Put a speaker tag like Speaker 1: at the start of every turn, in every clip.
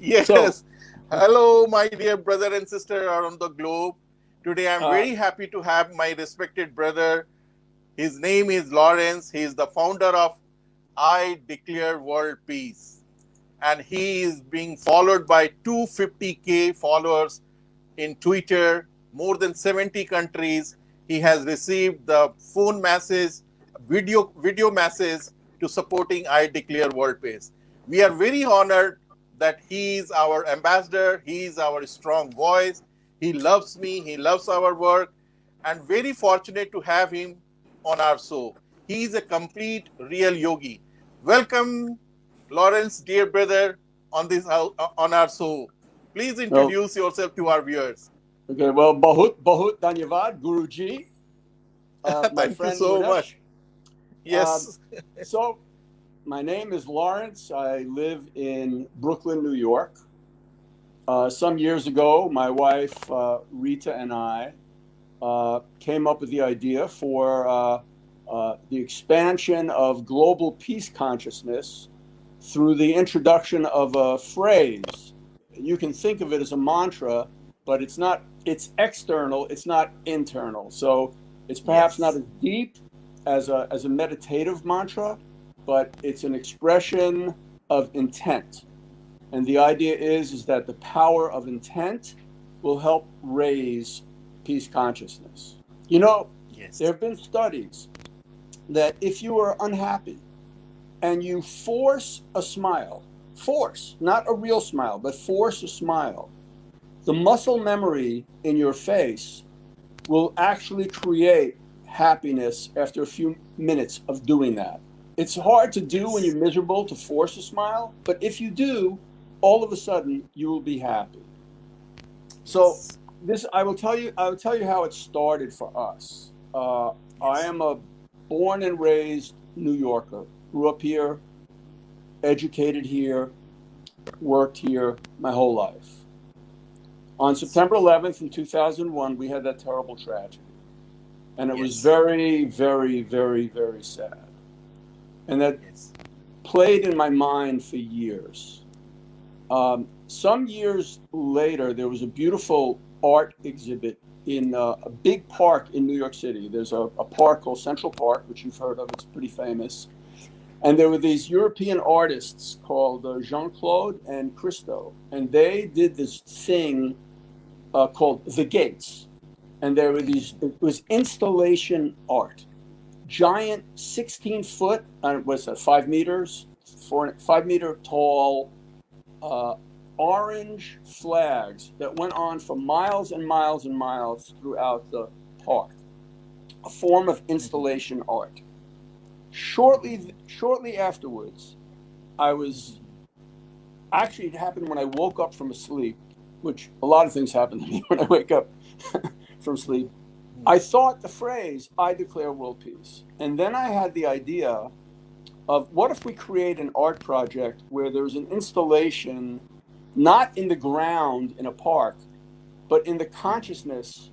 Speaker 1: So,
Speaker 2: Yes. Hello, my dear brother and sister around the globe. Today I'm
Speaker 1: uh,
Speaker 2: very happy to have my respected brother. His name is Lawrence. He is the founder of I Declare World Peace. And he is being followed by 250K followers in Twitter, more than 70 countries. He has received the phone masses, video masses to supporting I Declare World Peace. We are very honored that he is our ambassador. He is our strong voice. He loves me. He loves our work, and very fortunate to have him on our show. He is a complete real yogi. Welcome, Lawrence, dear brother, on our show. Please
Speaker 1: well,
Speaker 2: introduce yourself to our viewers.
Speaker 1: okay, well, bahut dhanyavad, Guruji, my
Speaker 2: Thank you
Speaker 1: friend
Speaker 2: so much.
Speaker 1: Munesh. Um,
Speaker 2: Yes.
Speaker 1: so, my name is Lawrence. I live in Brooklyn, New York. Some years ago, my wife Rita and I came up with the idea for the expansion of global peace consciousness through the introduction of a phrase. You can think of it as a mantra, but it's not, it's external, it's not internal. So it's perhaps not
Speaker 2: Yes.
Speaker 1: as deep as a meditative mantra, but it's an expression of intent. And the idea is that the power of intent will help raise peace consciousness. You know, there
Speaker 2: Yes.
Speaker 1: have been studies that if you are unhappy and you force a smile, force, not a real smile, but force a smile, the muscle memory in your face will actually create happiness after a few minutes of doing that. It's hard to do when you're
Speaker 2: Yes.
Speaker 1: miserable to force a smile, but if you do, all of a sudden you will be happy. So
Speaker 2: Yes.
Speaker 1: this, I will tell you how it started for us. I
Speaker 2: Yes.
Speaker 1: am a born and raised New Yorker, grew up here, educated here, worked here my whole life. On
Speaker 2: Yes.
Speaker 1: September 11th in 2001, we had that terrible tragedy. And it was
Speaker 2: Yes.
Speaker 1: very, very, very, very sad. And that
Speaker 2: Yes.
Speaker 1: played in my mind for years. Some years later, there was a beautiful art exhibit in a big park in New York City. There's a park called Central Park, which you've heard of, it's pretty famous. And there were these European artists called Jean Claude and Christo. And they did this thing called The Gates. And there were these, it was installation art, giant 16-foot, what's that, 5 meters, 5 meter tall uh, orange flags that went on for miles and miles and miles throughout the park, a form of installation art. Shortly afterwards, I was actually, it happened when I woke up from a sleep, which a lot of things happen to me when I wake up from sleep. I thought the phrase, I declare world peace. And then I had the idea of what if we create an art project where there's an installation not in the ground in a park, but in the consciousness,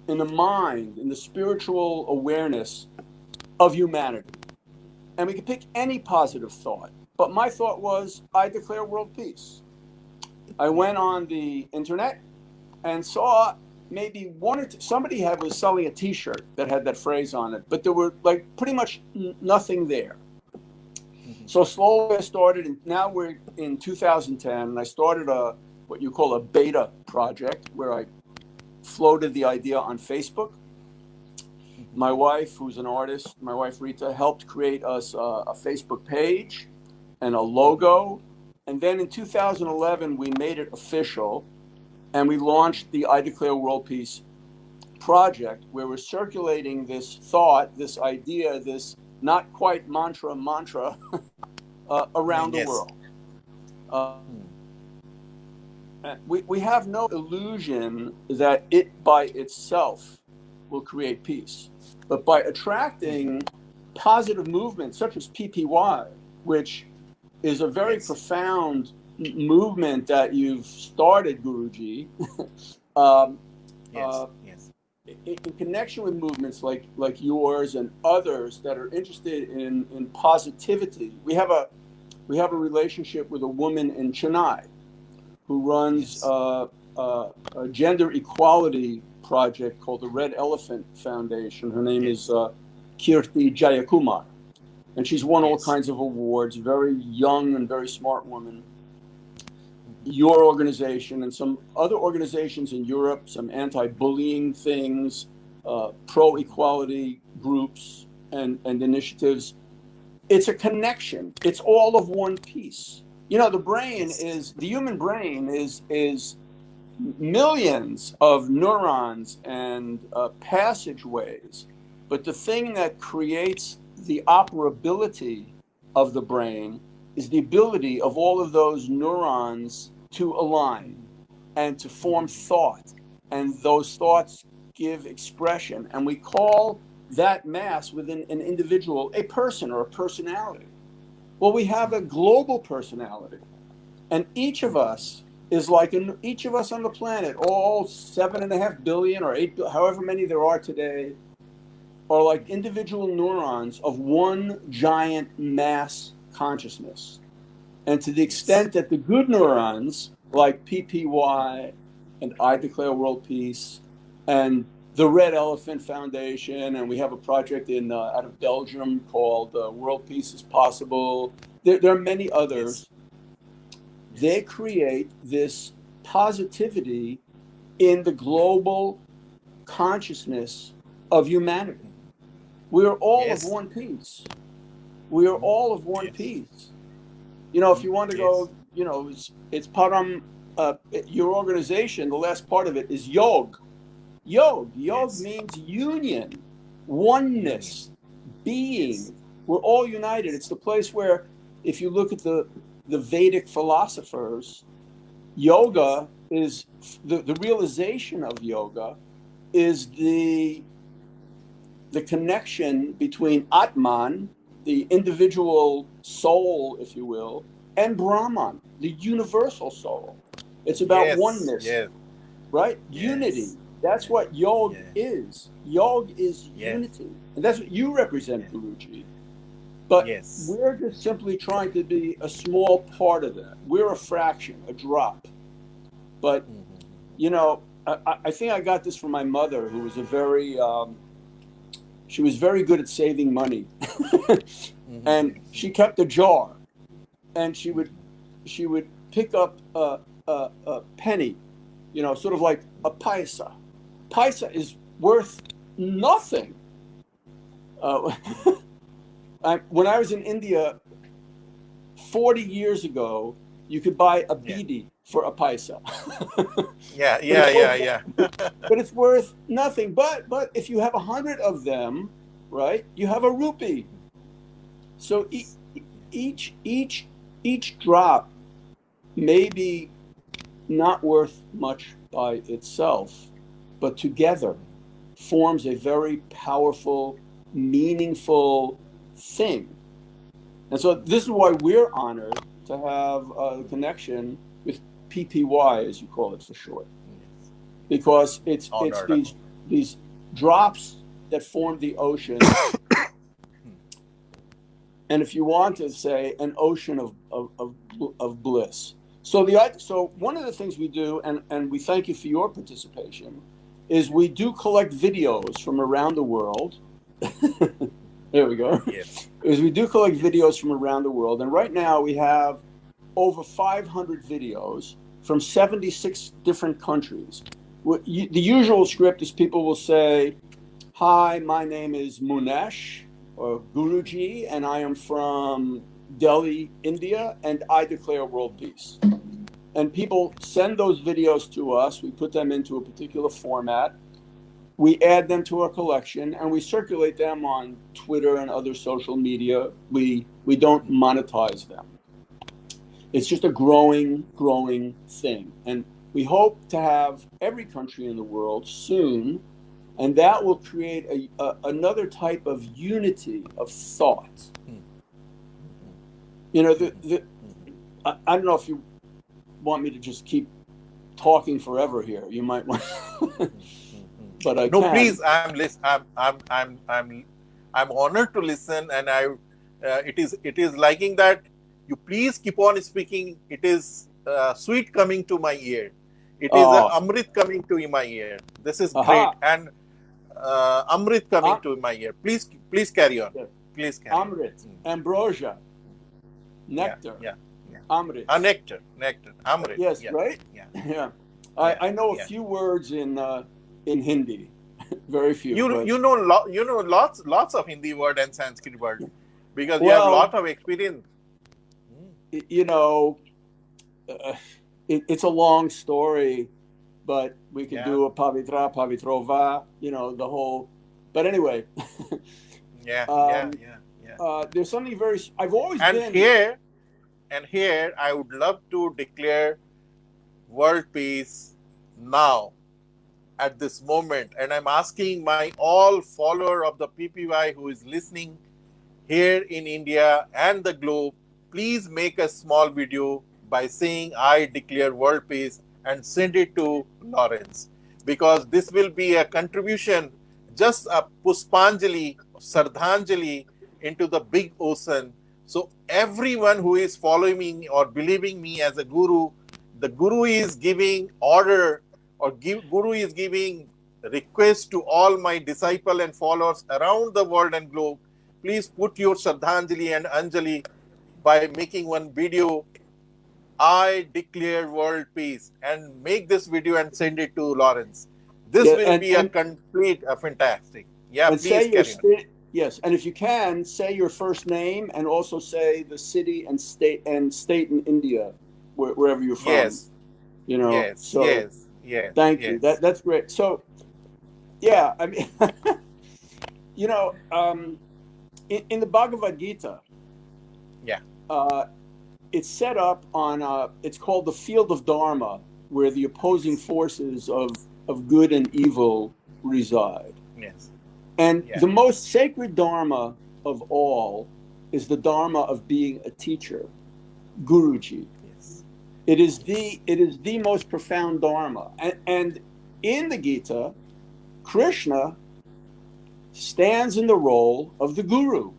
Speaker 1: in the mind, in the spiritual awareness of humanity. And we could pick any positive thought. But my thought was, I declare world peace. I went on the internet and saw maybe one or two, somebody was selling a T-shirt that had that phrase on it, but there were like pretty much nothing there. So slowly I started, and now we're in 2010, and I started what you call a beta project where I floated the idea on Facebook. My wife, who's an artist, my wife Rita, helped create us a Facebook page and a logo. And then in 2011, we made it official, and we launched the I Declare World Peace project, where we're circulating this thought, this idea, this not quite mantra around the
Speaker 2: Yes.
Speaker 1: world. Uh, we have no illusion that it by itself will create peace, but by attracting positive movements such as PPY, which is a very
Speaker 2: Yes.
Speaker 1: profound movement that you've started, Guruji, um,
Speaker 2: Yes.
Speaker 1: uh,
Speaker 2: Yes.
Speaker 1: in connection with movements like yours and others that are interested in positivity. We have a relationship with a woman in Chennai who runs
Speaker 2: Yes.
Speaker 1: a gender equality project called the Red Elephant Foundation. Her name is
Speaker 2: Yes.
Speaker 1: Kirti Jayakumar, and she's won all
Speaker 2: Yes.
Speaker 1: kinds of awards. Very young and very smart woman. Your organization and some other organizations in Europe, some anti-bullying things, pro-equality groups and initiatives. It's a connection. It's all of one piece. You know, the human brain is millions of neurons and passageways. But the thing that creates the operability of the brain is the ability of all of those neurons to align and to form thought. And those thoughts give expression. And we call that mass within an individual a person or a personality. Well, we have a global personality. And each of us is like each of us on the planet, all 7.5 billion or 8, however many there are today, are like individual neurons of one giant mass consciousness. And to the extent that the good neurons, like PPY and I Declare World Peace and the Red Elephant Foundation, and we have a project out of Belgium called World Peace is Possible. There are many others.
Speaker 2: Yes.
Speaker 1: They create this positivity in the global consciousness of humanity. We are all of
Speaker 2: Yes.
Speaker 1: one piece. We are all of one
Speaker 2: Yes.
Speaker 1: piece. You know, if you want to
Speaker 2: Yes.
Speaker 1: go, you know, it's param. Your organization, the last part of it is yog. Yog
Speaker 2: Yes.
Speaker 1: means union, oneness, being.
Speaker 2: Yes.
Speaker 1: We're all united. It's the place where, if you look at the Vedic philosophers, yoga is the realization of yoga is the connection between Atman, the individual soul, if you will, and Brahman, the universal soul. It's about
Speaker 2: Yes.
Speaker 1: oneness,
Speaker 2: Yes.
Speaker 1: right?
Speaker 2: Yes.
Speaker 1: Unity. That's what yog is. Yog is unity. And that's what you represent, Guruji. But we're just simply trying to be a small part of that. We're a fraction, a drop. But, you know, I think I got this from my mother, who was she was very good at saving money. And she kept a jar, and she would pick up a penny, you know, sort of like a paisa. Paisa is worth nothing. When I was in India 40 years ago, you could buy a beedi for a paisa.
Speaker 2: Yeah.
Speaker 1: But it's worth nothing. But if you have 100 of them, right, you have a rupee. So each drop may be not worth much by itself, but together forms a very powerful, meaningful thing. And so this is why we're honored to have a connection with PPY, as you call it for short, because it's these drops that form the ocean. And if you want to say an ocean of bliss. So one of the things we do, and we thank you for your participation, is we do collect videos from around the world. There we go.
Speaker 2: Yes.
Speaker 1: Is we do collect videos from around the world. And right now we have over 500 videos from 76 different countries. The usual script is people will say, "Hi, my name is Munesh or Guruji, and I am from Delhi, India, and I declare world peace." And people send those videos to us. We put them into a particular format. We add them to our collection, and we circulate them on Twitter and other social media. We don't monetize them. It's just a growing thing. And we hope to have every country in the world soon, and that will create another type of unity of thought. You know, I don't know if you want me to just keep talking forever here. You might want, but I
Speaker 2: no,
Speaker 1: can.
Speaker 2: Please. I'm honored to listen, and it is liking that you please keep on speaking. It is sweet coming to my ear. It is a
Speaker 1: Oh,
Speaker 2: amrit coming to my ear. This is great,
Speaker 1: aha.
Speaker 2: and amrit coming to my ear. Please carry on.
Speaker 1: Yes.
Speaker 2: Please carry on.
Speaker 1: Amrit, ambrosia,
Speaker 2: Yeah,
Speaker 1: nectar,
Speaker 2: yeah, yeah.
Speaker 1: amrit.
Speaker 2: Nectar, amrit.
Speaker 1: Yes,
Speaker 2: Yeah,
Speaker 1: right?
Speaker 2: yeah,
Speaker 1: Yeah.
Speaker 2: yeah,
Speaker 1: I know a
Speaker 2: yeah.
Speaker 1: few words in Hindi, very few. But
Speaker 2: You know lots of Hindi word and Sanskrit word because you have a
Speaker 1: well,
Speaker 2: lot of experience.
Speaker 1: you know, uh, it's a long story, but we could
Speaker 2: Yeah,
Speaker 1: do a pavitra, pavitrova, you know, the whole. But anyway,
Speaker 2: yeah, yeah,
Speaker 1: um,
Speaker 2: yeah, yeah.
Speaker 1: there's something very. I've always
Speaker 2: And
Speaker 1: been.
Speaker 2: here, I would love to declare world peace now at this moment, and I'm asking my all follower of the PPY who is listening here in India and the globe, please make a small video by saying I declare world peace and send it to Lawrence, because this will be a contribution, just a Puspanjali, Sardhanjali into the big ocean. So everyone who is following me or believing me as a guru, the guru is giving order or guru is giving request to all my disciple and followers around the world and globe. Please put your Shraddhanjali and Anjali by making one video. I declare world peace, and make this video and send it to Lawrence. This
Speaker 1: Yeah,
Speaker 2: will be a complete, fantastic. Yeah,
Speaker 1: and
Speaker 2: please
Speaker 1: say your
Speaker 2: carry on.
Speaker 1: state. Yes, and if you can, say your first name and also say the city and state in India, wherever you're from.
Speaker 2: Yes,
Speaker 1: You know,
Speaker 2: yes,
Speaker 1: so
Speaker 2: yes, yes,
Speaker 1: thank you.
Speaker 2: yes.
Speaker 1: That's great. So yeah, I mean, you know, in the Bhagavad Gita,
Speaker 2: Yeah,
Speaker 1: it's set up on it's called the field of Dharma, where the opposing forces of good and evil reside.
Speaker 2: yes,
Speaker 1: And
Speaker 2: yeah,
Speaker 1: the most sacred Dharma of all is the Dharma of being a teacher, Guruji.
Speaker 2: yes,
Speaker 1: It is
Speaker 2: yes,
Speaker 1: the most profound Dharma. And in the Gita, Krishna stands in the role of the Guru,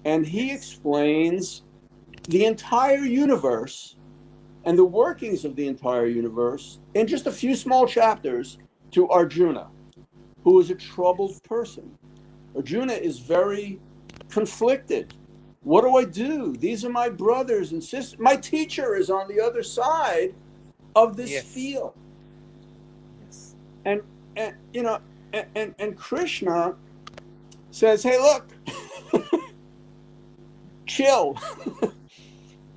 Speaker 1: and he
Speaker 2: yes,
Speaker 1: explains the entire universe and the workings of the entire universe in just a few small chapters to Arjuna, who is a troubled
Speaker 2: yes,
Speaker 1: person. Arjuna is very conflicted. What do I do? These are my brothers and sisters. My teacher is on the other side of this
Speaker 2: yes,
Speaker 1: field.
Speaker 2: yes,
Speaker 1: And, you know, and Krishna says, hey, look, chill.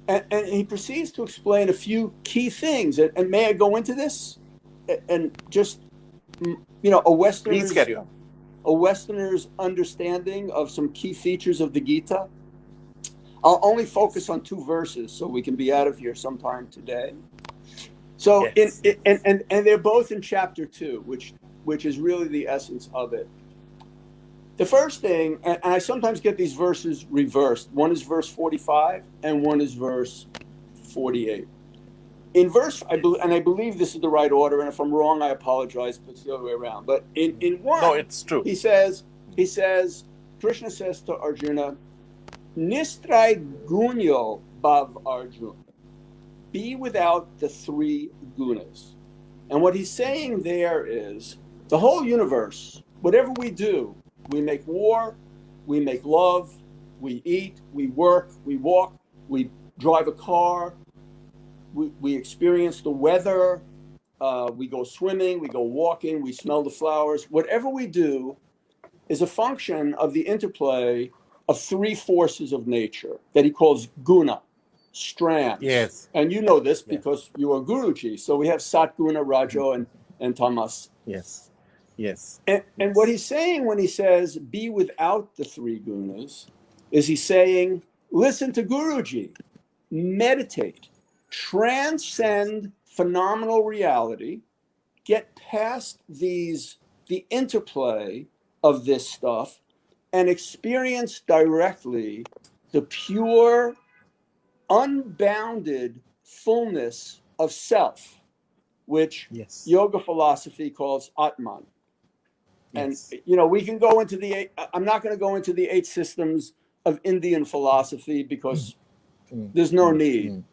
Speaker 1: And he proceeds to explain a few key things. And may I go into this? And just, you know,
Speaker 2: please carry on.
Speaker 1: a Westerner's understanding of some key features of the Gita. I'll only focus on two verses so we can be out of here sometime today. So
Speaker 2: Yes, yes,
Speaker 1: and they're both in chapter 2, which is really the essence of it. The first thing, and I sometimes get these verses reversed. One is verse 45 and one is verse 48. In verse, I believe this is the right order, and if I'm wrong, I apologize, but it's the other way around. But in
Speaker 2: no,
Speaker 1: one,
Speaker 2: it's true.
Speaker 1: he says, Krishna says to Arjuna, Nistrai gunyo bhav Arjuna, be without the three gunas. And what he's saying there is the whole universe, whatever we do, we make war, we make love, we eat, we work, we walk, we drive a car, we experience the weather, we go swimming, we go walking, we smell the flowers. Whatever we do is a function of the interplay of three forces of nature that he calls guna, strands.
Speaker 2: Yes,
Speaker 1: And you know this
Speaker 2: yeah,
Speaker 1: because you are Guruji. So we have Satguna, Rajo, and Tamas.
Speaker 2: yes, yes,
Speaker 1: And what
Speaker 2: yes,
Speaker 1: he's saying when he says be without the three gunas is he's saying, listen to Guruji, meditate, transcend phenomenal reality, get past the interplay of this stuff and experience directly the pure, unbounded fullness of self, which
Speaker 2: yes,
Speaker 1: yoga philosophy calls Atman. And,
Speaker 2: yes.
Speaker 1: you know, we can go into I'm not going to go into the 8 systems of Indian philosophy because
Speaker 2: Mm,
Speaker 1: there's no
Speaker 2: mm,
Speaker 1: need.
Speaker 2: mm.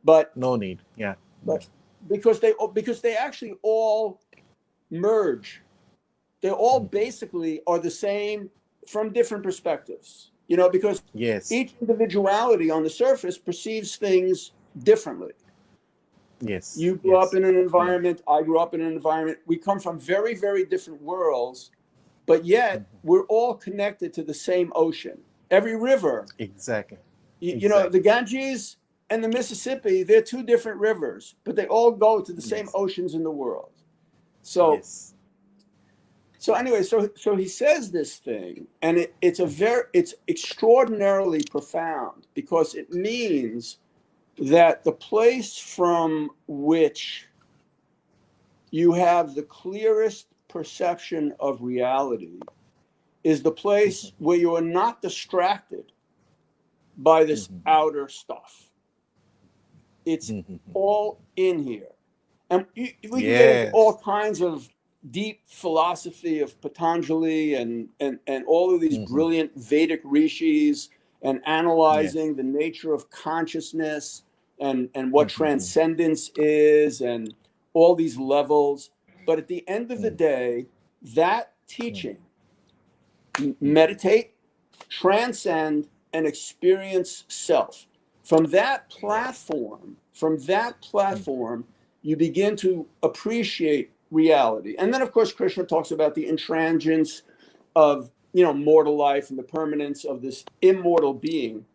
Speaker 1: But
Speaker 2: No need. Yeah.
Speaker 1: but because they actually all merge. They all basically are the same from different perspectives. Because
Speaker 2: Yes.
Speaker 1: each individuality on the surface perceives things differently.
Speaker 2: Yes.
Speaker 1: You grew up
Speaker 2: Yes.
Speaker 1: in an
Speaker 2: Yeah.
Speaker 1: environment, I grew up in an environment. We come from very, very different worlds, but yet we're all connected to the same ocean. Every river,
Speaker 2: Exactly.
Speaker 1: the
Speaker 2: Exactly.
Speaker 1: Ganges and the Mississippi, they're two different rivers, but they all go to the same
Speaker 2: Yes.
Speaker 1: oceans in the world. So
Speaker 2: Yes.
Speaker 1: So anyway, so he says this thing, and it's extraordinarily profound because it means that the place from which you have the clearest perception of reality is the place where you are not distracted by this outer stuff. It's all in here. And we can get into all
Speaker 2: Yes.
Speaker 1: kinds of deep philosophy of Patanjali and all of these brilliant Vedic rishis and
Speaker 2: Yes.
Speaker 1: analyzing the nature of consciousness and what transcendence is and all these levels. But at the end of the day, that teaching, meditate, transcend, and experience self.
Speaker 2: Yes.
Speaker 1: From that platform, you begin to appreciate reality. And then, of course, Krishna talks about the intransigence of mortal life and the permanence of this immortal being.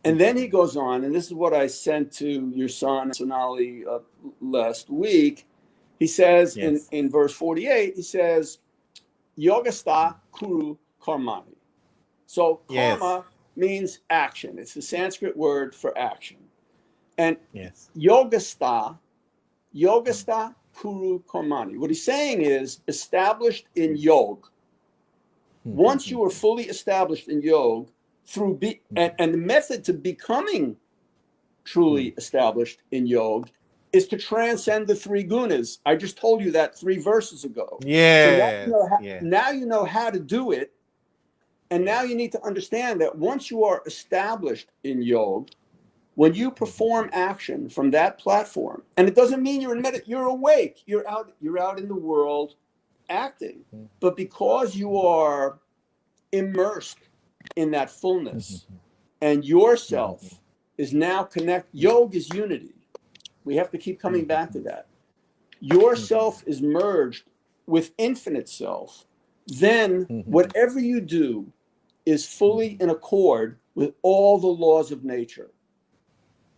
Speaker 1: And then he goes on, and this is what I sent to your son Sonali last week. He says
Speaker 2: Yes.
Speaker 1: in verse 48, he says, Yogastha Kuru Karmani. So
Speaker 2: Yes.
Speaker 1: karma means action. It's the Sanskrit word for action. And
Speaker 2: Yes.
Speaker 1: yogastha Kuru Karmani. What he's saying is established in yoga. Once you are fully established in yoga, and the method to becoming truly established in yoga is to transcend the three gunas. I just told you that 3 verses ago. So
Speaker 2: Yes. Yes.
Speaker 1: now you know how to do it. And now
Speaker 2: Yes.
Speaker 1: you need to understand that once you are established in yoga, when you perform action from that platform, and it doesn't mean you're awake, you're out in the world acting, but because you are immersed in that fullness and yourself is now yoga is unity. We have to keep coming back to that. Yourself is merged with infinite self. Then whatever you do is fully in accord with all the laws of nature.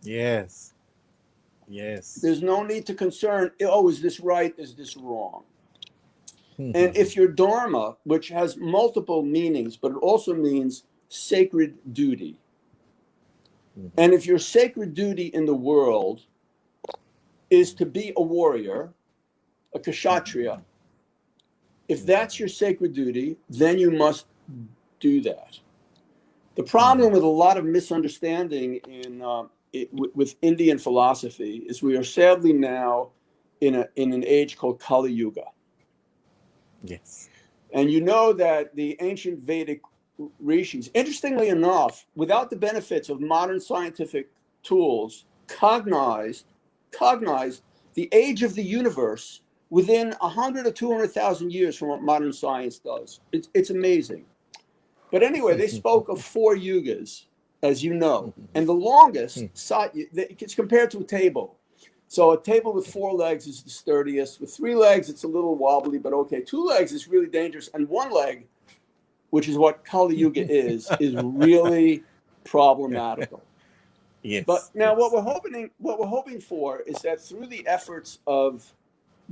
Speaker 2: Yes. Yes.
Speaker 1: There's no need to concern, oh, is this right? Is this wrong? And if your dharma, which has multiple meanings, but it also means sacred duty. And if your sacred duty in the world is to be a warrior, a kshatriya, if that's your sacred duty, then you must do that. The problem with a lot of misunderstanding with Indian philosophy is we are sadly now in an age called Kali Yuga.
Speaker 2: Yes.
Speaker 1: And you know that the ancient Vedic rishis, interestingly enough, without the benefits of modern scientific tools, cognized the age of the universe within 100 or 200,000 years from what modern science does. It's amazing. But anyway, they spoke of 4 yugas, as you know, and the longest, it's compared to a table. So a table with 4 legs is the sturdiest. With 3 legs, it's a little wobbly, but okay. 2 legs is really dangerous, and 1 leg, which is what Kali Yuga is really problematical.
Speaker 2: Yes.
Speaker 1: But now,
Speaker 2: Yes.
Speaker 1: what we're hoping for is that through the efforts of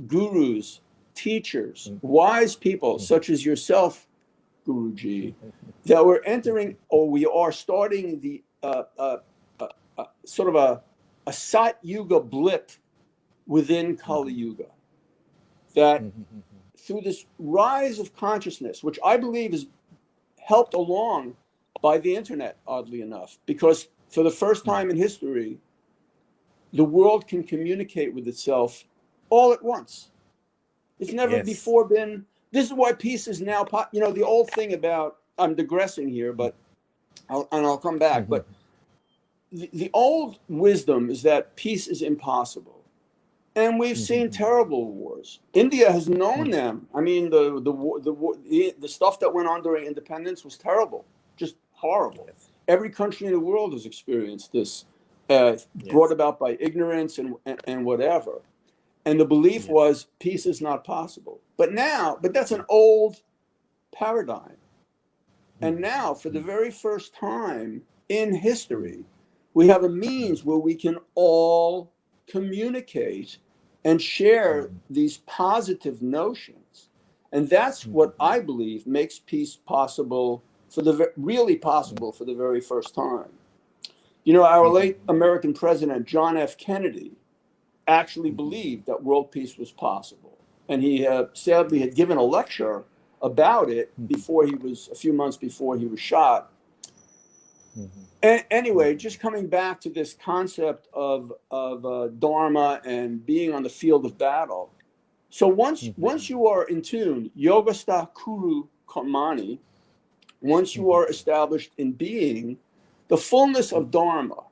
Speaker 1: gurus, teachers, wise people such as yourself, Guruji, that we're entering, or we are starting the sort of a Sat Yuga blip within Kali Yuga. That through this rise of consciousness, which I believe is helped along by the internet, oddly enough, because for the first time in history, the world can communicate with itself all at once. It's never before been. This is why peace is now. The old thing about. I'm digressing here, but I'll come back. But the old wisdom is that peace is impossible. And we've seen terrible wars. India has known them. I mean, the stuff that went on during independence was terrible, just horrible.
Speaker 2: Yes.
Speaker 1: Every country in the world has experienced this, brought
Speaker 2: Yes.
Speaker 1: about by ignorance and whatever. And the belief
Speaker 2: Yes.
Speaker 1: was peace is not possible. But that's an old paradigm. And now, for the very first time in history, we have a means where we can all communicate and share these positive notions. And that's what I believe makes peace possible really possible for the very first time. You know, our late American president, John F. Kennedy, actually believed that world peace was possible. And he sadly had given a lecture about it a few months before he was shot. And anyway, just coming back to this concept of dharma and being on the field of battle. So once you are in tune, yogastha kuru karmani, once you are established in being, the fullness of dharma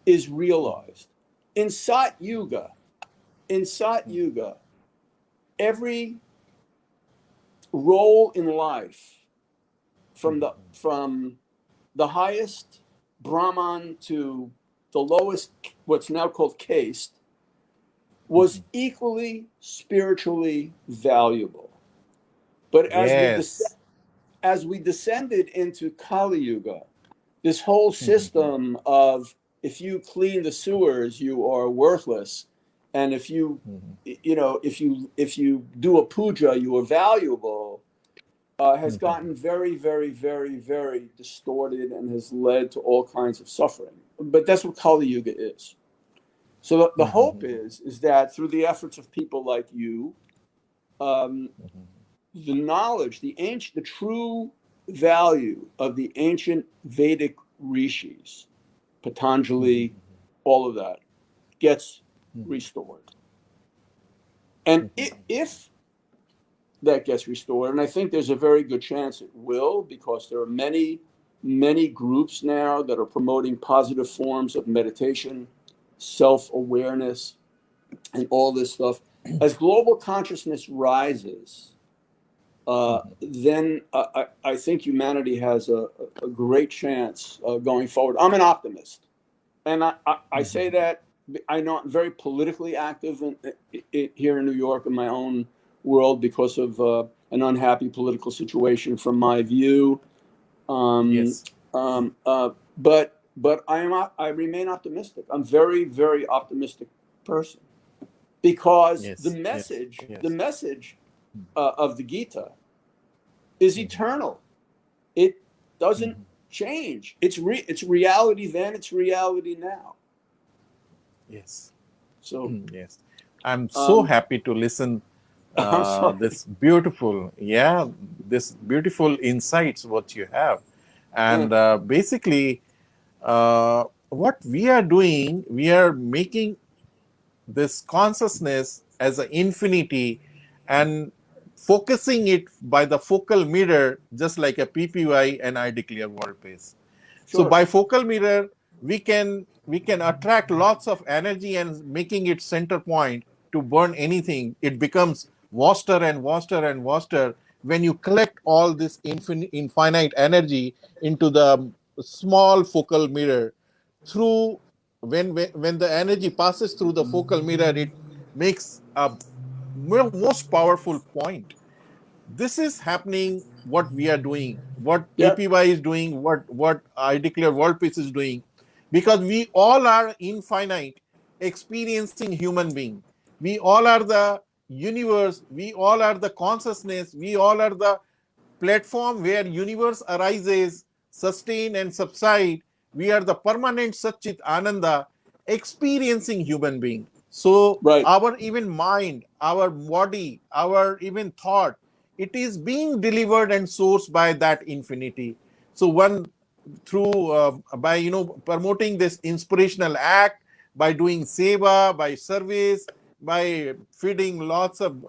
Speaker 1: is realized. In Sat Yuga, every role in life, from the highest Brahman to the lowest, what's now called caste, was equally spiritually valuable. But
Speaker 2: Yes.
Speaker 1: as we descended into Kali Yuga, this whole system of if you clean the sewers, you are worthless, and if you if you do a puja, you are valuable, has gotten very, very, very, very distorted and has led to all kinds of suffering. But that's what Kali Yuga is. So the hope is that through the efforts of people like you, the knowledge, the true value of the ancient Vedic rishis, Patanjali, all of that, gets restored. And if that gets restored, and I think there's a very good chance it will, because there are many, many groups now that are promoting positive forms of meditation, self-awareness, and all this stuff. As global consciousness rises, then I think humanity has a great chance going forward. I'm an optimist. And I say that, I know I'm very politically active here in New York in my own world because of an unhappy political situation from my view.
Speaker 2: Yes.
Speaker 1: But I remain optimistic. I'm very, very optimistic person, because
Speaker 2: Yes.
Speaker 1: the message of the Gita is eternal. It doesn't change. It's reality then. It's reality now.
Speaker 2: Yes.
Speaker 1: So
Speaker 2: Yes. I'm so
Speaker 1: um,
Speaker 2: happy to listen
Speaker 1: I'm sorry.
Speaker 2: this beautiful insights what you have. And basically, what we are doing, we are making this consciousness as an infinity and focusing it by the focal mirror, just like a PPY and I declare world peace. So
Speaker 1: Sure.
Speaker 2: by focal mirror, we can attract lots of energy and making it center point to burn anything. It becomes vaster and vaster and vaster when you collect all this infinite energy into the small focal mirror. Through when the energy passes through the focal mirror, it makes a most powerful point. This is happening, what we are doing, what
Speaker 1: Yep.
Speaker 2: PPY is doing, what I declare world peace is doing, because we all are infinite experiencing human being. We all are the universe, we all are the consciousness, we all are the platform where universe arises, sustain and subside. We are the permanent Satchit Ananda experiencing human being. So
Speaker 1: Right.
Speaker 2: our even mind, our body, our even thought, it is being delivered and sourced by that infinity. So one through by promoting this inspirational act, by doing seva, by service, by feeding lots of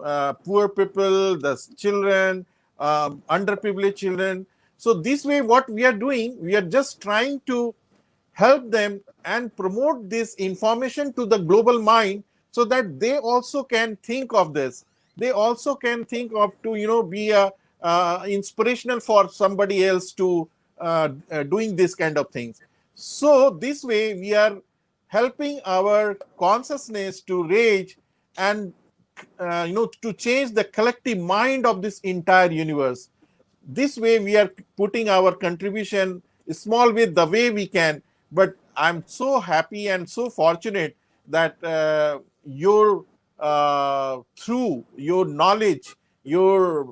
Speaker 2: poor people, the children, underprivileged children. So this way, what we are doing, we are just trying to help them and promote this information to the global mind, so that they also can think of this. They also can think of to be a inspirational for somebody else to doing this kind of things. So this way we are helping our consciousness to rage, and to change the collective mind of this entire universe. This way we are putting our contribution small with the way we can. But I'm so happy and so fortunate that your through your knowledge, your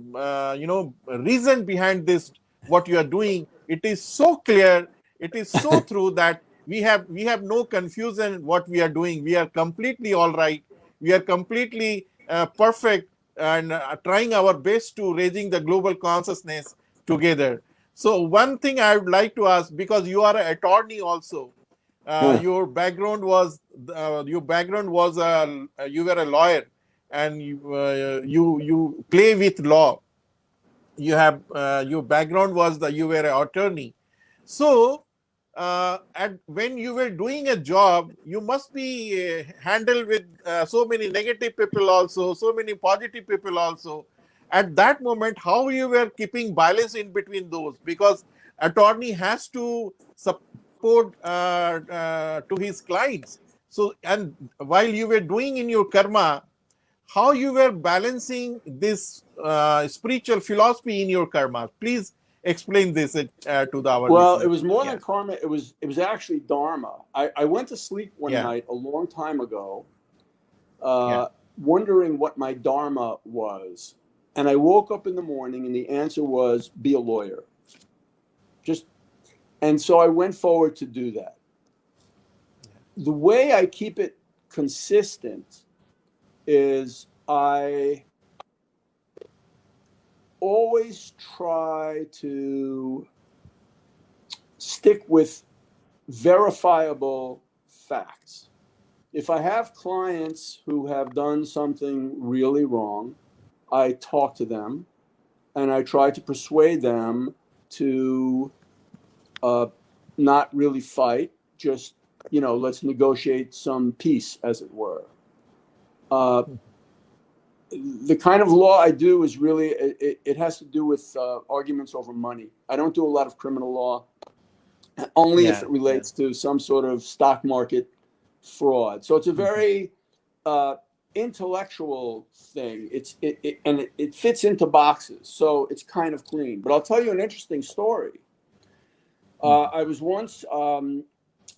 Speaker 2: reason behind this, what you are doing, it is so clear, it is so true, that we have no confusion what we are doing. We are completely all right, we are completely perfect, and trying our best to raising the global consciousness together. So one thing I would like to ask, because you are an attorney also, your background was you were a lawyer, and you play with law. You have your background was that you were an attorney. So when you were doing a job, you must be handled with so many negative people also, so many positive people also. At that moment, how you were keeping balance in between those? Because attorney has to support to his clients. So, and while you were doing in your karma, how you were balancing this spiritual philosophy in your karma? Please explain this our
Speaker 1: Well, it
Speaker 2: listeners.
Speaker 1: was more
Speaker 2: Yeah,
Speaker 1: than karma. It was actually dharma. I went to sleep one
Speaker 2: yeah,
Speaker 1: night a long time ago,
Speaker 2: yeah.
Speaker 1: uh, wondering what my dharma was, and I woke up in the morning, and the answer was be a lawyer. Just and so I went forward to do that. The way I keep it consistent is I always try to stick with verifiable facts. If I have clients who have done something really wrong, I talk to them and I try to persuade them to uh, not really fight, just, let's negotiate some peace, as it were. Uh, the kind of law I do is really, it has to do with arguments over money. I don't do a lot of criminal law, only if
Speaker 2: Yeah,
Speaker 1: it
Speaker 2: yeah.
Speaker 1: relates to some sort of stock market fraud. So it's a very uh, intellectual thing. It fits into boxes, so it's kind of clean. But I'll tell you an interesting story. I was once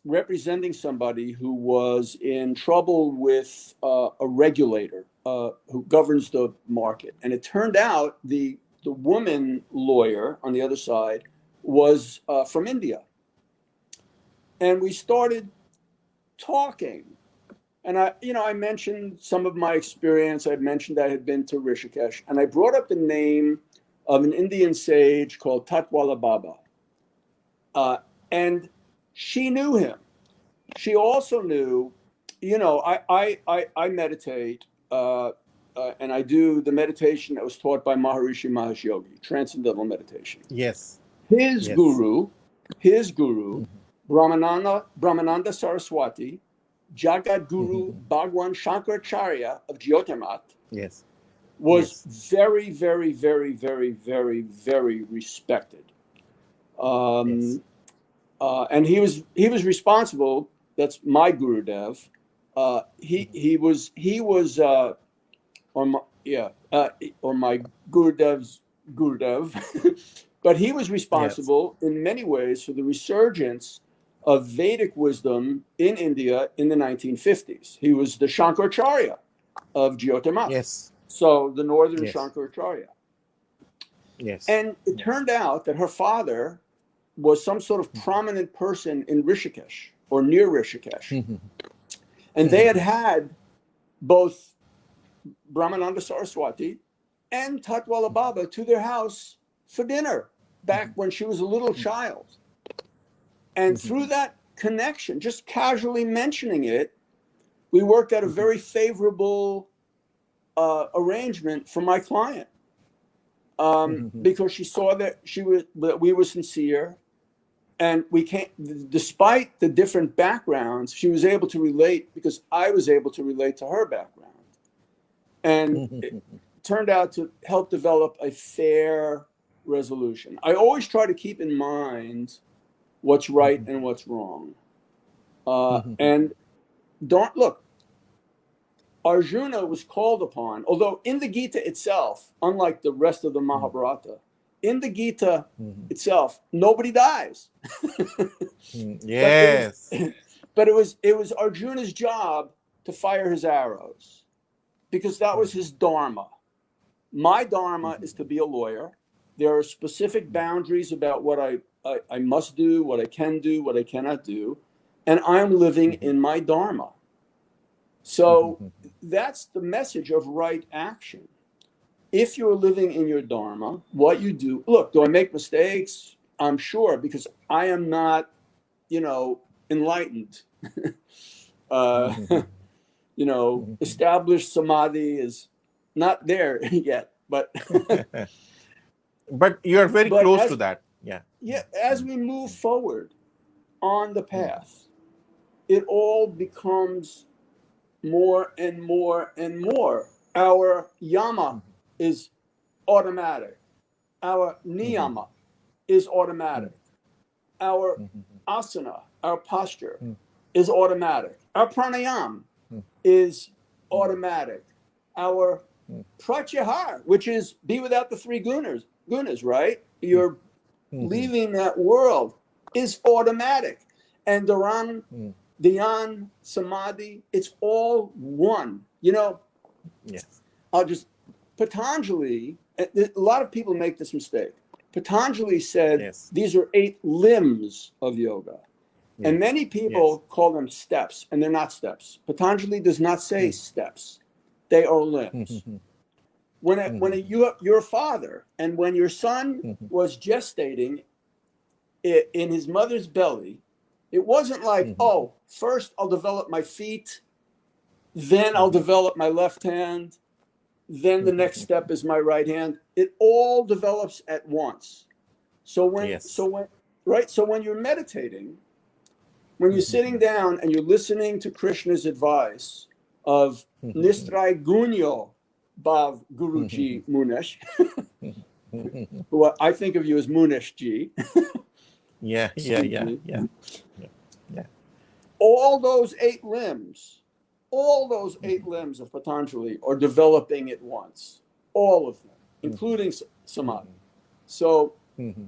Speaker 1: representing somebody who was in trouble with a regulator who governs the market, and it turned out the woman lawyer on the other side was from India, and we started talking. And I mentioned some of my experience. I mentioned I had been to Rishikesh, and I brought up the name of an Indian sage called Tatwala Baba, uh, and she knew him. She also knew, I meditate, and I do the meditation that was taught by Maharishi Mahesh Yogi, transcendental meditation.
Speaker 2: Yes,
Speaker 1: His
Speaker 2: yes.
Speaker 1: guru, his guru, Brahmananda Saraswati, Jagat Guru Bhagwan Shankaracharya of Jyotirmath,
Speaker 2: Yes,
Speaker 1: was
Speaker 2: yes,
Speaker 1: very, very, very, very, very, very respected.
Speaker 2: yes,
Speaker 1: Um, and he was responsible. That's my Gurudev. He was or my, yeah or my Gurudev's Gurudev, but he was
Speaker 2: yes,
Speaker 1: responsible in many ways for the resurgence of Vedic wisdom in India in the 1950s. He was the Shankaracharya of Jyotirmath,
Speaker 2: yes,
Speaker 1: so the northern
Speaker 2: yes,
Speaker 1: Shankaracharya.
Speaker 2: yes,
Speaker 1: And it turned out that her father was some sort of prominent person in Rishikesh or near Rishikesh. And they had had both Brahmananda Saraswati and Tatwala Baba to their house for dinner back when she was a little child. And through that connection, just casually mentioning it, we worked out a very favorable arrangement for my client, because she saw that we were sincere, and we can't, despite the different backgrounds, she was able to relate because I was able to relate to her background. And it turned out to help develop a fair resolution. I always try to keep in mind what's right and what's wrong. And don't look, Arjuna was called upon, although in the Gita itself, unlike the rest of the Mahabharata, in the Gita itself, nobody dies.
Speaker 2: Yes.
Speaker 1: But it was Arjuna's job to fire his arrows because that was his dharma. My dharma is to be a lawyer. There are specific boundaries about what I must do, what I can do, what I cannot do, and I'm living in my dharma. So that's the message of right action. If you're living in your dharma, what you do, look, do I make mistakes? I'm sure, because I am not, enlightened. Established samadhi is not there yet, but
Speaker 2: But you're very
Speaker 1: but
Speaker 2: close to that. Yeah.
Speaker 1: As we move forward on the path, it all becomes more and more and more. Our yama is automatic. Our niyama is automatic. Our asana, our posture, is automatic. Our pranayam is automatic. Our pratyahar, which is be without the three gunas, right? You're leaving that world, is automatic. And dhyan, samadhi, it's all one.
Speaker 2: Yes.
Speaker 1: Patanjali, a lot of people make this mistake. Patanjali said
Speaker 2: Yes.
Speaker 1: these are 8 limbs of yoga.
Speaker 2: Yes.
Speaker 1: And many people call them steps, and they're not steps. Patanjali does not say steps. They are limbs. Your father, and when your son was gestating in his mother's belly, it wasn't like, oh, first I'll develop my feet, then I'll develop my left hand, then the next step is my right hand. It all develops at once. So when you're meditating, when you're sitting down and you're listening to Krishna's advice of Nistray Gunyo Bhav Guruji Munesh, who I think of you as Munesh Ji.
Speaker 2: Yeah.
Speaker 1: All those 8 limbs of Patanjali are developing at once. All of them, including samadhi. So, this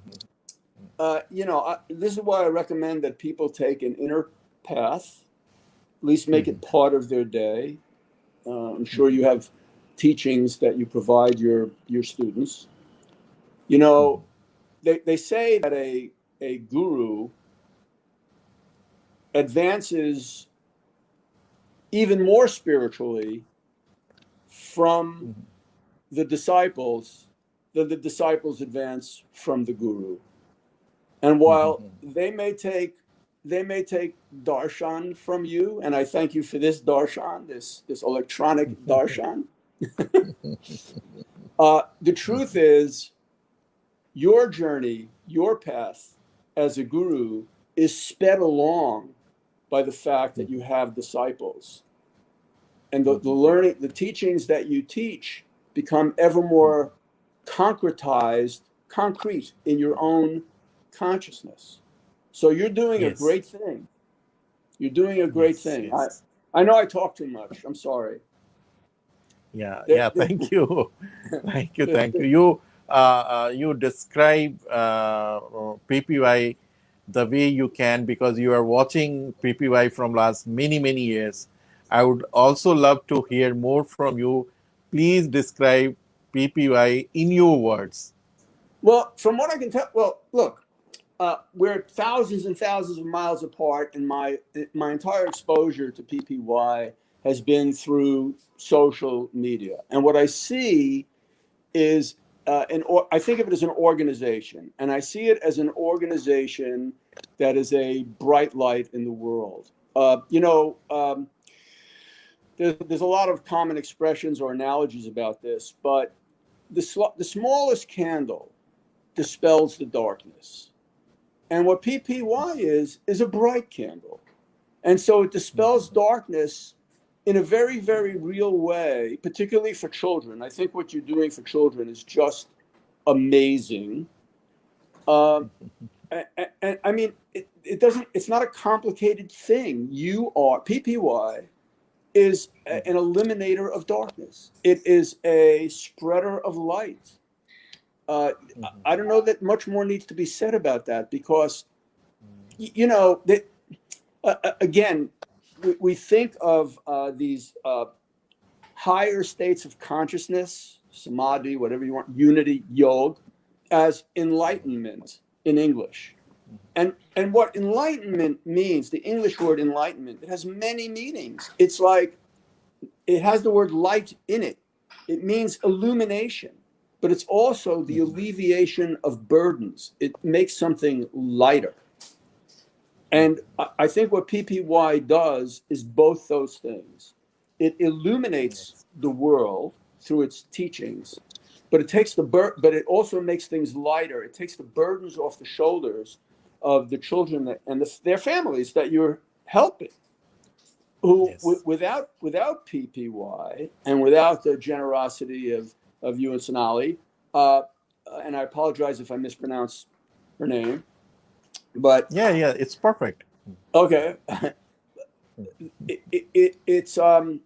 Speaker 1: is why I recommend that people take an inner path, at least make it part of their day. I'm sure you have teachings that you provide your students. They say that a guru advances even more spiritually from the disciples than the disciples advance from the guru. And while they may take darshan from you, and I thank you for this darshan, this electronic darshan. The truth is, your journey, your path as a guru is sped along by the fact that you have disciples. And the learning, the teachings that you teach become ever more concrete in your own consciousness. So you're doing a great thing. You're doing a great thing.
Speaker 2: Yes.
Speaker 1: I know I talk too much. I'm sorry.
Speaker 2: Yeah. Thank you. Thank you. You describe PPY the way you can, because you are watching PPY from last many years. I would also love to hear more from you. Please describe PPY in your words.
Speaker 1: Well, from what I can tell, look, we're thousands and thousands of miles apart, and my entire exposure to PPY has been through social media. And what I see is, I think of it as an organization, and I see it as an organization that is a bright light in the world. There's a lot of common expressions or analogies about this, but the smallest candle dispels the darkness. And what PPY is a bright candle. And so it dispels darkness in a very, very real way, particularly for children. I think what you're doing for children is just amazing. And I mean, it doesn't, it's not a complicated thing. You are, PPY is an eliminator of darkness. It is a spreader of light. I don't know that much more needs to be said about that because, you know, that, again, we think of these higher states of consciousness, samadhi, whatever you want, unity, yoga, as enlightenment in English. And what enlightenment means, the English word enlightenment, it has many meanings. It's like it has the word light in it. It means illumination, but it's also the alleviation of burdens. It makes something lighter. And I think what PPY does is both those things. It illuminates the world through its teachings, but it also makes things lighter. It takes the burdens off the shoulders of the children and their families that you're helping. Who without PPY and without the generosity of you and Sonali, and I apologize if I mispronounce her name, but
Speaker 2: yeah, it's perfect.
Speaker 1: okay, it's the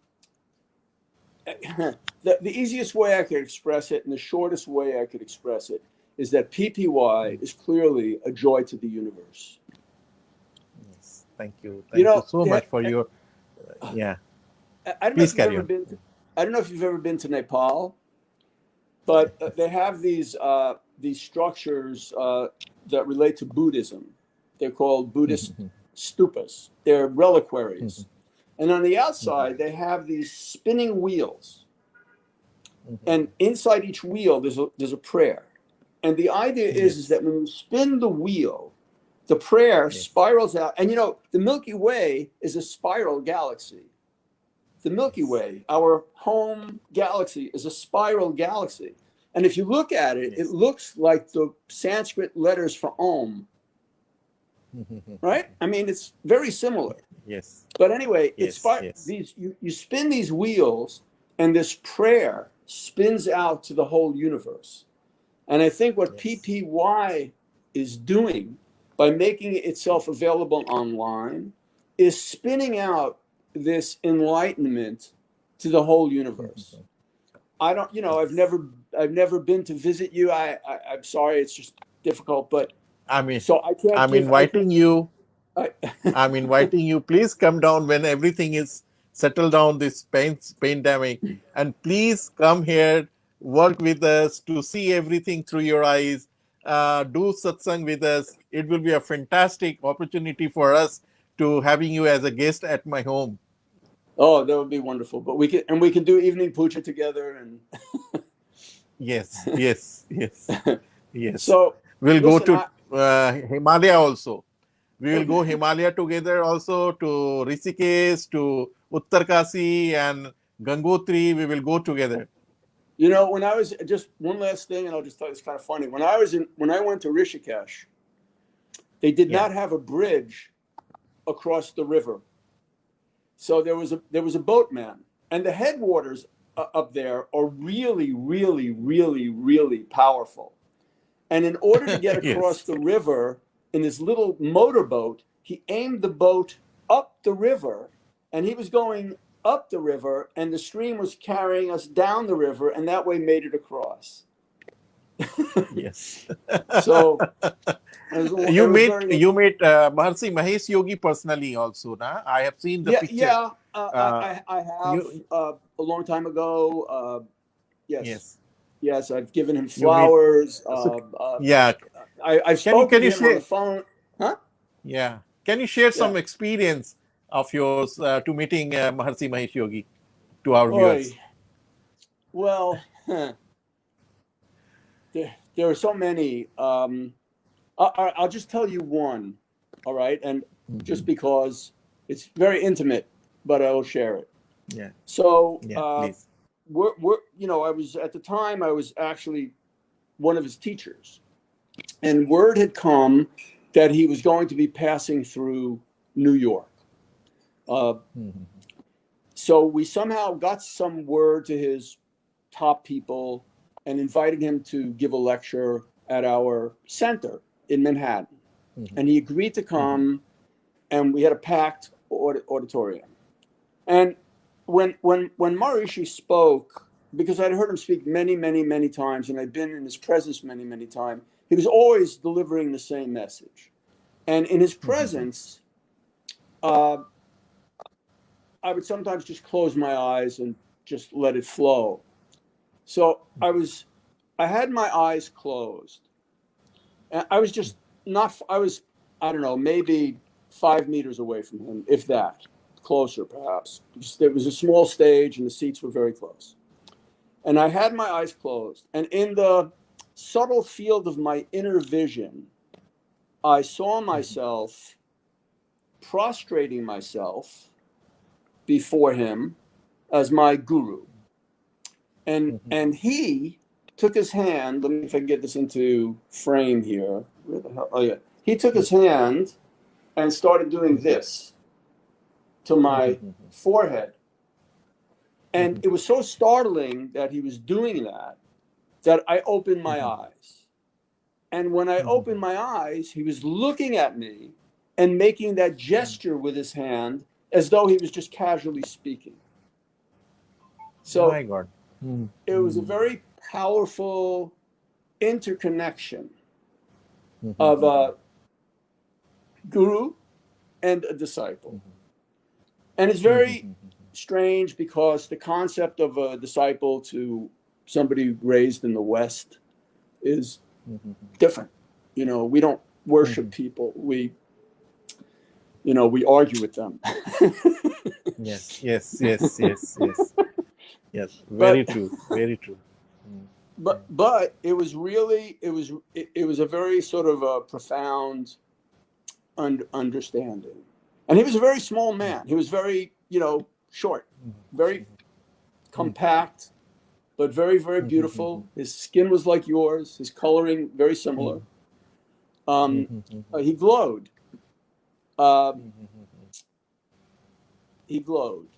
Speaker 1: easiest way I could express it and the shortest way I could express it is that PPY is clearly a joy to the universe.
Speaker 2: Yes, thank you so much for your yeah.
Speaker 1: I don't know if you've ever been. I don't know if you've ever been to Nepal, but they have these structures that relate to Buddhism. They're called Buddhist stupas. They're reliquaries, and on the outside they have these spinning wheels, and inside each wheel there's a prayer, and the idea is that when you spin the wheel, the prayer spirals out, and you know the Milky Way is a spiral galaxy. The Milky Way, our home galaxy, is a spiral galaxy. And if you look at it, it looks like the Sanskrit letters for Om. Right? I mean, it's very similar.
Speaker 2: Yes.
Speaker 1: But anyway, you spin these wheels, and this prayer spins out to the whole universe. And I think what PPY is doing by making itself available online is spinning out this enlightenment to the whole universe. I don't, you know, I've never been to visit you. I'm sorry, it's just difficult, but
Speaker 2: I mean,
Speaker 1: so I can't.
Speaker 2: I'm inviting you. I'm inviting you. Please come down when everything is settled down. This pandemic, and please come here, work with us to see everything through your eyes. Do satsang with us. It will be a fantastic opportunity for us to having you as a guest at my home.
Speaker 1: Oh, that would be wonderful. But we can do evening puja together and
Speaker 2: yes.
Speaker 1: So
Speaker 2: we'll go to Himalaya also. We will go Himalaya together also to Rishikesh, to Uttarkasi and Gangotri. We will go together.
Speaker 1: You know, when I was just one last thing, and I'll just tell you, it's kind of funny. When I went to Rishikesh, they did not have a bridge across the river. So there was a boatman, and the headwaters up there are really, really, really, really powerful. And in order to get across the river in this little motorboat, he aimed the boat up the river, and he was going up the river, and the stream was carrying us down the river, and that way made it across.
Speaker 2: Yes.
Speaker 1: So
Speaker 2: you meet Maharishi Mahesh Yogi personally also, na? I have seen the picture.
Speaker 1: Yeah, I have a long time ago. Yes, I've given him flowers. I've spoken to him on the phone. Huh?
Speaker 2: Yeah. Can you share some experience of yours to meeting Maharishi Mahesh Yogi to our viewers?
Speaker 1: Well, there are so many. I'll just tell you one, all right? And just because it's very intimate, but I will share it.
Speaker 2: Yeah.
Speaker 1: So,
Speaker 2: please.
Speaker 1: I was at the time I was actually one of his teachers, and word had come that he was going to be passing through New York. So we somehow got some word to his top people and invited him to give a lecture at our center in Manhattan. And he agreed to come, and we had a packed auditorium. And when Maharishi spoke, because I'd heard him speak many, many, many times, and I'd been in his presence many, many times, he was always delivering the same message. And in his presence, I would sometimes just close my eyes and just let it flow. So I had my eyes closed. And I was just not, I don't know, maybe 5 meters away from him, if that, closer perhaps. There was a small stage and the seats were very close. And I had my eyes closed. And in the subtle field of my inner vision, I saw myself prostrating myself before him as my guru. And he took his hand, let me, if I can get this into frame here. Where the hell? Oh, yeah. He took his hand and started doing this to my forehead. And it was so startling that he was doing that I opened my eyes. And when I opened my eyes, he was looking at me and making that gesture with his hand as though he was just casually speaking. So
Speaker 2: my God.
Speaker 1: It was a very powerful interconnection of a guru and a disciple. And it's very strange because the concept of a disciple to somebody raised in the West is different. You know, we don't worship people. We argue with them.
Speaker 2: Yes. Yes, very true.
Speaker 1: But it was really, it was a very sort of a profound understanding. And he was a very small man. He was very, short, very compact, but very, very beautiful. His skin was like yours, his coloring very similar. He glowed. He glowed.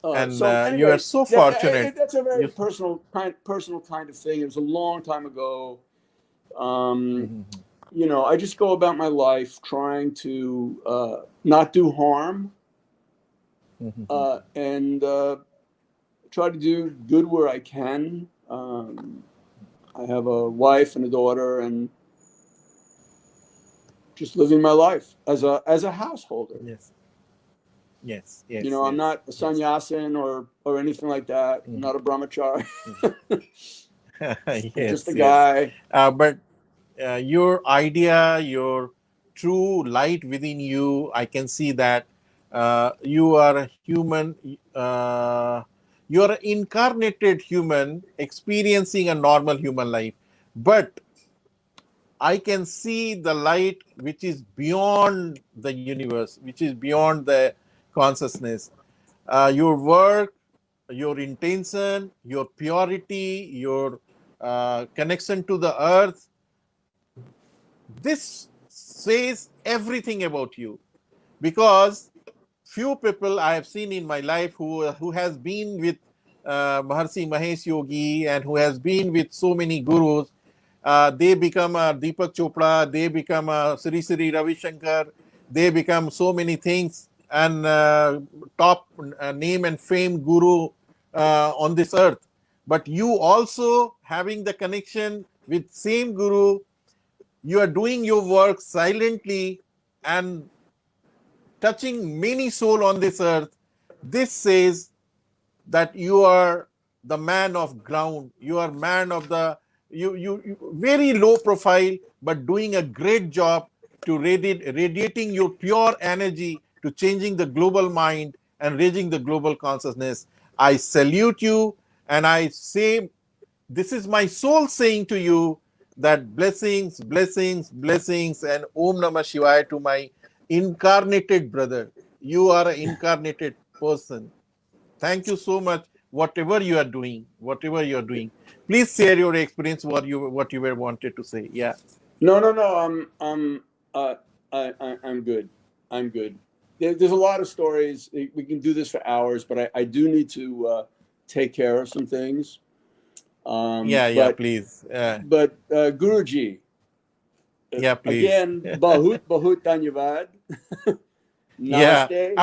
Speaker 2: And
Speaker 1: so anyway,
Speaker 2: you are so fortunate.
Speaker 1: That's a very personal kind of thing. It was a long time ago. I just go about my life trying to not do harm and try to do good where I can. I have a wife and a daughter, and just living my life as a householder.
Speaker 2: Yes.
Speaker 1: I'm not a sannyasin or anything like that. I'm not a brahmachari. Just a guy.
Speaker 2: But your idea, your true light within you, I can see that you are a human. You are an incarnated human experiencing a normal human life. But I can see the light which is beyond the universe, which is beyond the consciousness. Your work, your intention, your purity, your connection to the earth, this says everything about you. Because few people I have seen in my life who has been with Maharshi Mahesh Yogi and who has been with so many gurus, they become a Deepak Chopra, they become a Sri Sri Ravi Shankar, they become so many things, and top name and fame guru on this earth. But you also having the connection with same guru, you are doing your work silently and touching many souls on this earth. This says that you are the man of ground. You are man of the you very low profile, but doing a great job to radiating your pure energy to changing the global mind and raising the global consciousness. I salute you, and I say, this is my soul saying to you that blessings, and Om Namah Shivaya to my incarnated brother. You are an incarnated person. Thank you so much. whatever you are doing. Please share your experience, what you were wanted to say. Yeah.
Speaker 1: No. I'm good. I'm good. There's a lot of stories. We can do this for hours, but I do need to take care of some things.
Speaker 2: Yeah, please.
Speaker 1: But Guruji,
Speaker 2: Yeah, please.
Speaker 1: again, bahut dhanyavad.
Speaker 2: Yeah,
Speaker 1: Namaste.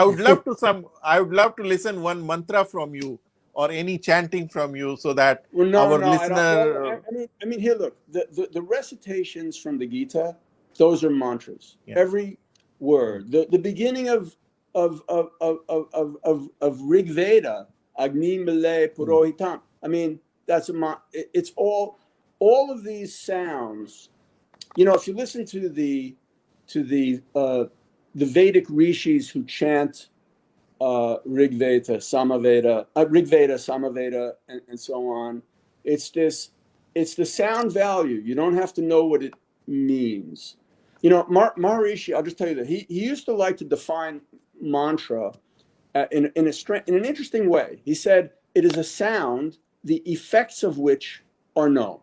Speaker 2: I would love to listen one mantra from you, or any chanting from you, so that
Speaker 1: Well,
Speaker 2: our
Speaker 1: no, I don't.
Speaker 2: listener.
Speaker 1: Well, I mean, here, look, the recitations from the Gita, those are mantras.
Speaker 2: Yeah.
Speaker 1: Every word, the beginning of Rig Veda, Agni Mile Purohitam. I mean, that's it's all of these sounds. You know, if you listen to the Vedic rishis who chant Rig Veda, Samaveda, and so on. It's the sound value. You don't have to know what it means. You know, Maharishi, I'll just tell you that he used to like to define mantra in an interesting way. He said it is a sound, the effects of which are known.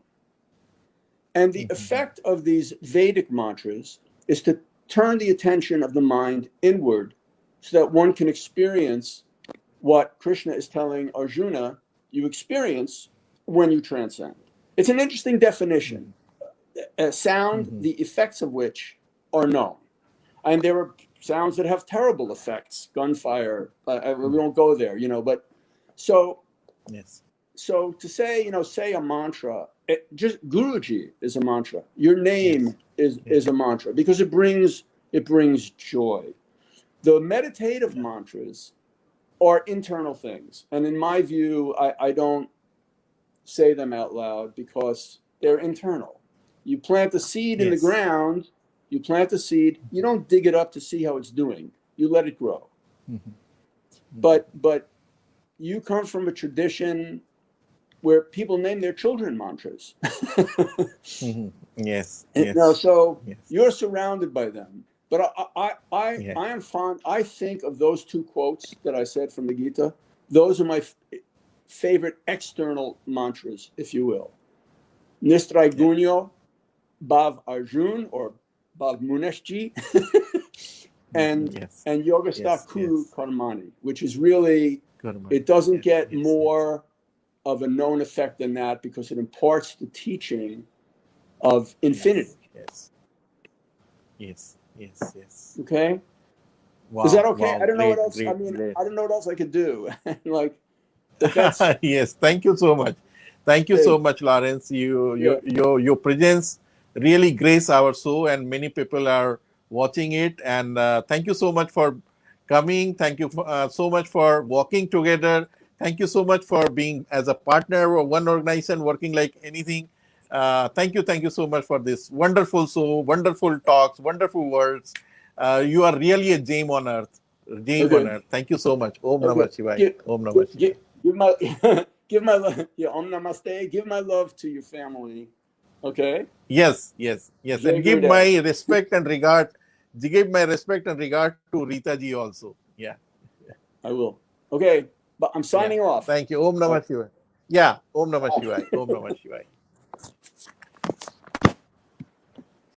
Speaker 1: And the effect of these Vedic mantras is to turn the attention of the mind inward so that one can experience what Krishna is telling Arjuna you experience when you transcend. It's an interesting definition. A sound, the effects of which are known. And there are sounds that have terrible effects, gunfire. We won't go there, you know, but so.
Speaker 2: Yes.
Speaker 1: So to say, you know, say a mantra, just Guruji is a mantra. Your name is a mantra because it brings joy. The meditative mantras are internal things. And in my view, I don't say them out loud because they're internal. You plant the seed in the ground, you plant the seed, you don't dig it up to see how it's doing. You let it grow. But you come from a tradition where people name their children mantras.
Speaker 2: Yes.
Speaker 1: No, so you're surrounded by them. But I am fond. I think of those two quotes that I said from the Gita. Those are my favorite external mantras, if you will. Nistray Gunyo, Bhav Arjun or Bhav Muneshji, and Yoga Kuru Karmani, which is really, it doesn't get more of a known effect than that because it imparts the teaching of infinity.
Speaker 2: Yes.
Speaker 1: Okay.
Speaker 2: Wow,
Speaker 1: is that okay?
Speaker 2: wow,
Speaker 1: I don't know what else.
Speaker 2: great.
Speaker 1: I don't know what else I could do. Like, that's
Speaker 2: yes. Thank you so much. Thank you so much, Lawrence. Your presence really grace our show, and many people are watching it. And thank you so much for coming. Thank you so much for working together. Thank you so much for being as a partner or one organization working like anything. Thank you so much for this wonderful show, wonderful talks, wonderful words. You are really a gem on earth. Thank you so much. Om Namah Shivaya. Om Namah Shivaya.
Speaker 1: Give my Om Namaste. Give my love to your family. Okay.
Speaker 2: Yes. And give my respect and regard. Give my respect and regard to Rita ji also. Yeah.
Speaker 1: I will. Okay. But I'm signing off.
Speaker 2: Thank you. Om Namah Shivaya. Yeah. Om Namah Shivaya. Om Namah Shivaya.